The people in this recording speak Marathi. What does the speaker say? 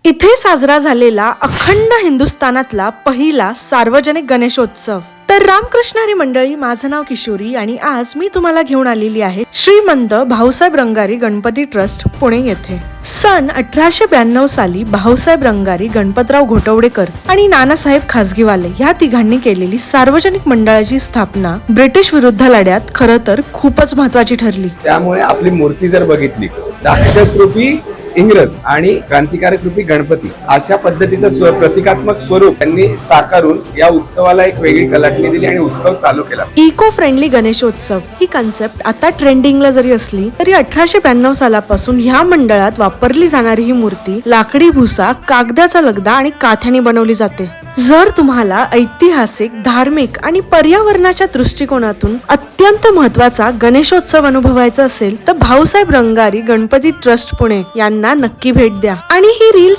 इथे साजरा झालेला अखंड हिंदुस्थानातला पहिला सार्वजनिक गणेशोत्सव। तर रामकृष्ण हरी मंडळी, माझं नाव किशोरी आणि आज मी तुम्हाला घेऊन आलेली आहे श्रीमंत भाऊसाहेब रंगारी गणपती ट्रस्ट पुणे येथे। सन 1892 साली भाऊसाहेब रंगारी, गणपतराव घोटवडेकर आणि नानासाहेब खाजगीवाले या तिघांनी केलेली सार्वजनिक मंडळाची स्थापना ब्रिटिश विरुद्ध लढ्यात खरं तर खूपच महत्वाची ठरली। त्यामुळे आपली मूर्ती जर बघितली, राक्षस रूपी इंग्रज आणि क्रांतिकारक रूपी गणपती अशा पद्धतीचं प्रतिकात्मक स्वरूप त्यांनी साकारून या उत्सवाला एक वेगळी कलाटणी दिली आणि उत्सव चालू केला। इको फ्रेंडली गणेशोत्सव ही कन्सेप्ट आता ट्रेंडिंगला जरी असली तरी 1892 सालापासून ह्या मंडळात वापरली जाणारी ही मूर्ती लाकडी भुसा, कागदाचा लगदा आणि काथ्याने बनवली जाते। जर तुम्हाला ऐतिहासिक, धार्मिक आणि पर्यावरणाच्या दृष्टिकोनातून अत्यंत महत्वाचा गणेशोत्सव अनुभवायचा असेल तर भाऊसाहेब रंगारी गणपती ट्रस्ट पुणे यांना नक्की भेट द्या आणि ही रील्स